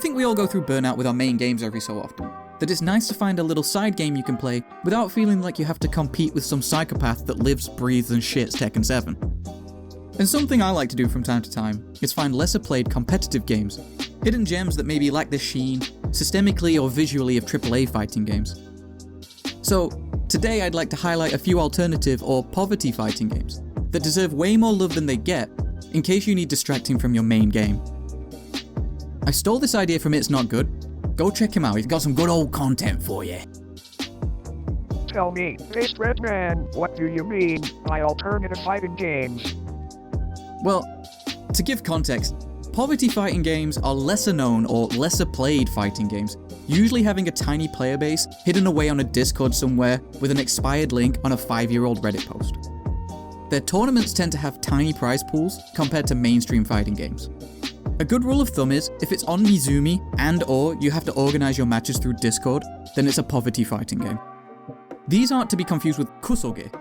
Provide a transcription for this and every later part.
think we all go through burnout with our main games every so often, that it's nice to find a little side game you can play without feeling like you have to compete with some psychopath that lives, breathes and shits Tekken 7. And something I like to do from time to time is find lesser played competitive games, hidden gems that maybe lack the sheen, systemically or visually, of AAA fighting games. So, today I'd like to highlight a few alternative or poverty fighting games that deserve way more love than they get, in case you need distracting from your main game. I stole this idea from It's Not Good. Go check him out, he's got some good old content for you. Tell me, Faced Red Man, what do you mean by alternative fighting games? Well, to give context, poverty fighting games are lesser known or lesser played fighting games, usually having a tiny player base hidden away on a Discord somewhere with an expired link on a 5-year-old Reddit post. Their tournaments tend to have tiny prize pools compared to mainstream fighting games. A good rule of thumb is, if it's on Mizumi and/or you have to organize your matches through Discord, then it's a poverty fighting game. These aren't to be confused with kusoge,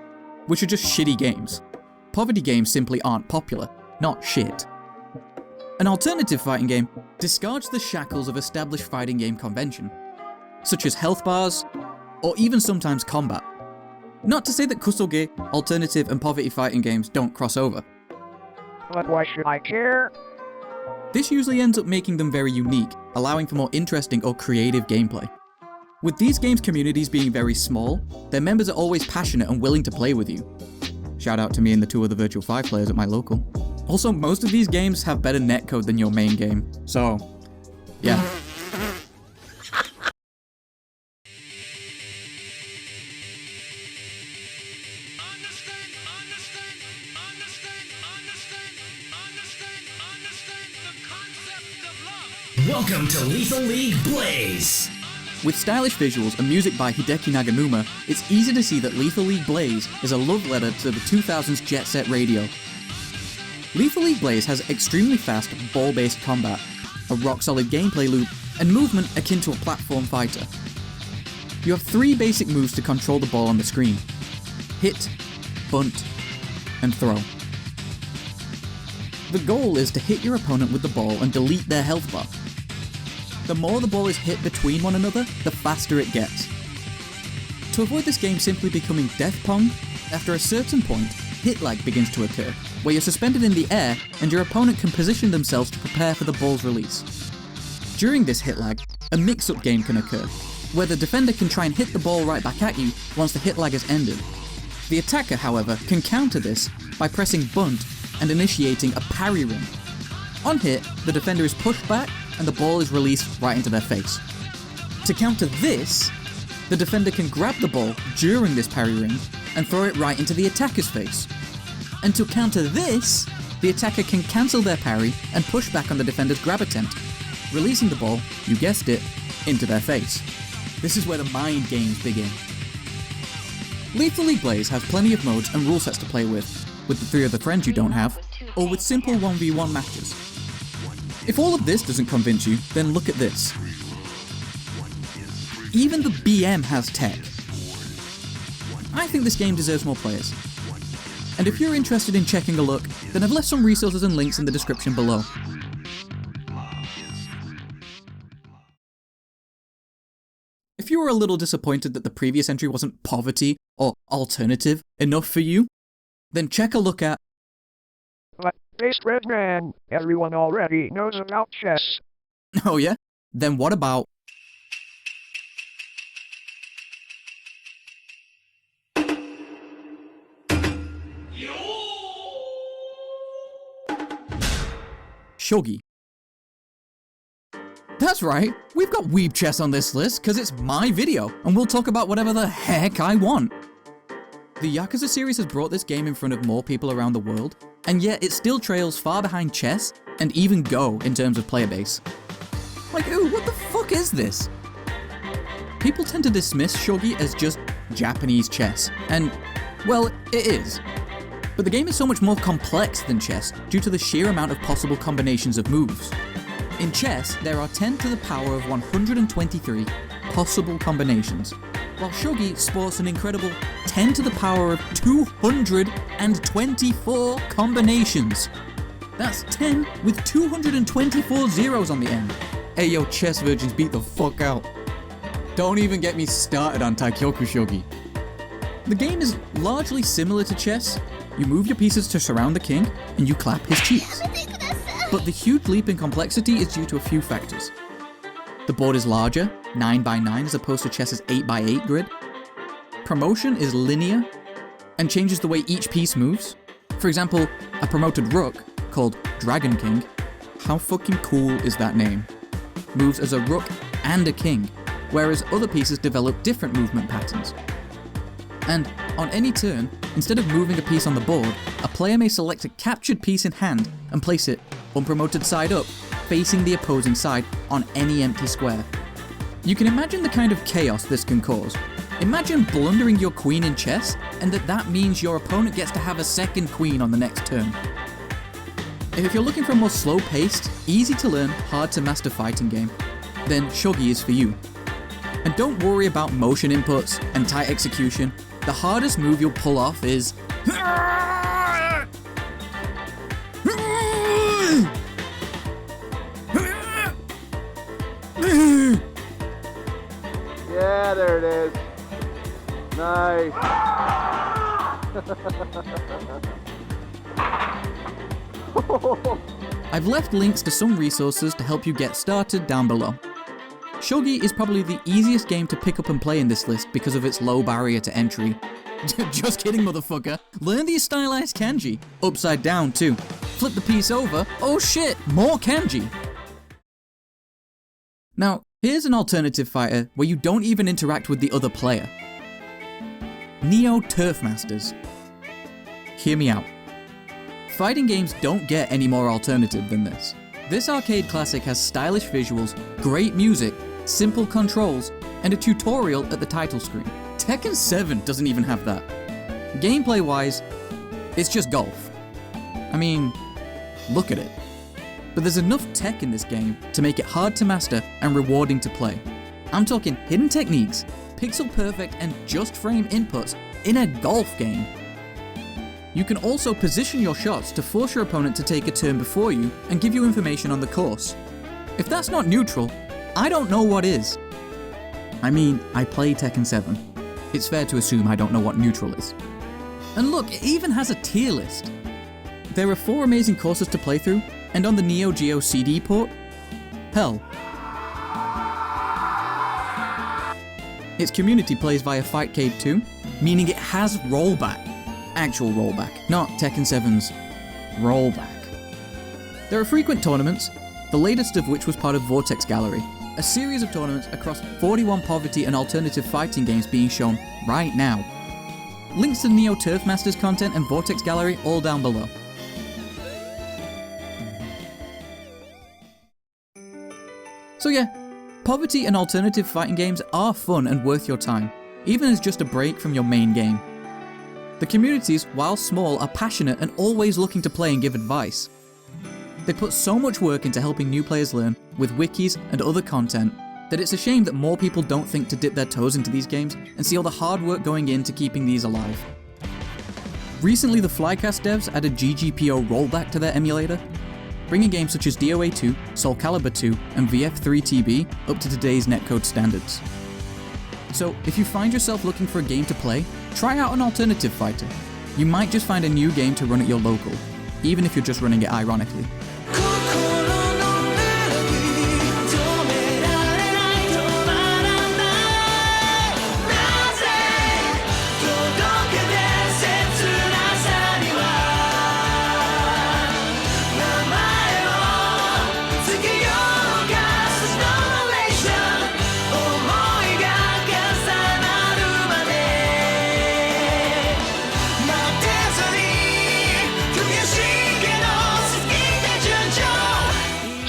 which are just shitty games. Poverty games simply aren't popular, not shit. An alternative fighting game discards the shackles of established fighting game convention, such as health bars, or even sometimes combat. Not to say that kusoge, alternative and poverty fighting games don't cross over. But why should I care? This usually ends up making them very unique, allowing for more interesting or creative gameplay. With these games' communities being very small, their members are always passionate and willing to play with you. Shout out to me and the 2 other Virtual 5 players at my local. Also, most of these games have better netcode than your main game, so yeah. Welcome to Lethal League Blaze! With stylish visuals and music by Hideki Naganuma, it's easy to see that Lethal League Blaze is a love letter to the 2000s jet set radio. Lethal League Blaze has extremely fast, ball-based combat, a rock-solid gameplay loop, and movement akin to a platform fighter. You have 3 basic moves to control the ball on the screen: hit, bunt, and throw. The goal is to hit your opponent with the ball and delete their health bar. The more the ball is hit between one another, the faster it gets. To avoid this game simply becoming death pong, after a certain point, hit lag begins to occur, where you're suspended in the air and your opponent can position themselves to prepare for the ball's release. During this hit lag, a mix-up game can occur, where the defender can try and hit the ball right back at you once the hit lag has ended. The attacker, however, can counter this by pressing bunt and initiating a parry ring. On hit, the defender is pushed back and the ball is released right into their face. To counter this, the defender can grab the ball during this parry ring and throw it right into the attacker's face. And to counter this, the attacker can cancel their parry and push back on the defender's grab attempt, releasing the ball, you guessed it, into their face. This is where the mind games begin. Lethal League Blaze has plenty of modes and rule sets to play with the 3 other friends you don't have, or with simple 1v1 matches. If all of this doesn't convince you, then look at this. Even the BM has tech. I think this game deserves more players. And if you're interested in checking a look, then I've left some resources and links in the description below. If you were a little disappointed that the previous entry wasn't poverty or alternative enough for you, then check a look at... But, Faced Red Man, everyone already knows about chess. Oh yeah? Then what about... Shogi. That's right, we've got weeb chess on this list because it's my video, and we'll talk about whatever the heck I want. The Yakuza series has brought this game in front of more people around the world, and yet it still trails far behind chess and even Go in terms of player base. Like, ooh, what the fuck is this? People tend to dismiss Shogi as just Japanese chess, and, well, it is. But the game is so much more complex than chess due to the sheer amount of possible combinations of moves. In chess, there are 10 to the power of 123 possible combinations, while Shogi sports an incredible 10 to the power of 224 combinations. That's 10 with 224 zeros on the end. Hey yo, chess virgins, beat the fuck out. Don't even get me started on Taikyoku Shogi. The game is largely similar to chess. You move your pieces to surround the king, and you clap his cheeks. But the huge leap in complexity is due to a few factors. The board is larger, 9x9 as opposed to chess's 8x8 grid. Promotion is linear, and changes the way each piece moves. For example, a promoted rook, called Dragon King, how fucking cool is that name? Moves as a rook and a king, whereas other pieces develop different movement patterns. And on any turn, instead of moving a piece on the board, a player may select a captured piece in hand and place it, unpromoted side up, facing the opposing side on any empty square. You can imagine the kind of chaos this can cause. Imagine blundering your queen in chess, and that means your opponent gets to have a second queen on the next turn. If you're looking for a more slow-paced, easy-to-learn, hard-to-master fighting game, then Shogi is for you. And don't worry about motion inputs and tight execution. The hardest move you'll pull off is... Yeah, there it is. Nice. I've left links to some resources to help you get started down below. Shogi is probably the easiest game to pick up and play in this list because of its low barrier to entry. Just kidding, motherfucker. Learn these stylized kanji. Upside down, too. Flip the piece over. Oh shit, more kanji. Now, here's an alternative fighter where you don't even interact with the other player. Neo Turf Masters. Hear me out. Fighting games don't get any more alternative than this. This arcade classic has stylish visuals, great music, simple controls, and a tutorial at the title screen. Tekken 7 doesn't even have that. Gameplay-wise, it's just golf. I mean, look at it. But there's enough tech in this game to make it hard to master and rewarding to play. I'm talking hidden techniques, pixel-perfect and just-frame inputs in a golf game. You can also position your shots to force your opponent to take a turn before you and give you information on the course. If that's not neutral, I don't know what is. I mean, I play Tekken 7. It's fair to assume I don't know what neutral is. And look, it even has a tier list. There are 4 amazing courses to play through, and on the Neo Geo CD port, hell. Its community plays via Fightcade 2, meaning it has rollback. Actual rollback, not Tekken 7's rollback. There are frequent tournaments, the latest of which was part of VORTEX Gallery, a series of tournaments across 41 poverty and alternative fighting games being shown right now. Links to Neo Turf Masters content and VORTEX Gallery all down below. So yeah, poverty and alternative fighting games are fun and worth your time, even as just a break from your main game. The communities, while small, are passionate and always looking to play and give advice. They put so much work into helping new players learn, with wikis and other content, that it's a shame that more people don't think to dip their toes into these games and see all the hard work going into keeping these alive. Recently, the Flycast devs added GGPO rollback to their emulator, bringing games such as DOA 2, Soul Calibur 2, and VF3TB up to today's netcode standards. So, if you find yourself looking for a game to play, try out an alternative fighter. You might just find a new game to run at your local, even if you're just running it ironically.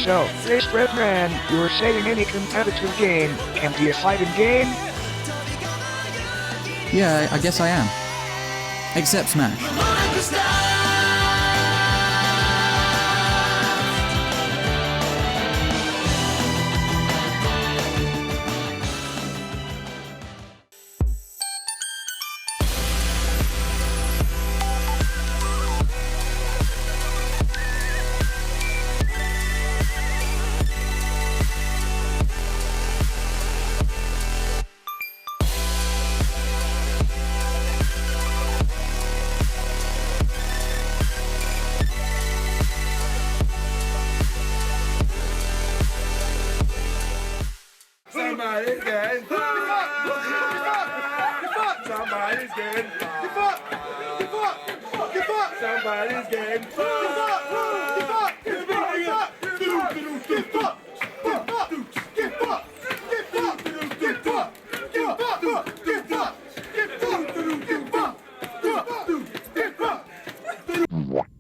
So, this red man, you were saying any competitive game can be a fighting game? Yeah, I guess I am. Except Smash. Somebody's getting fucked. Get fucked. Get fucked. Somebody's getting fucked.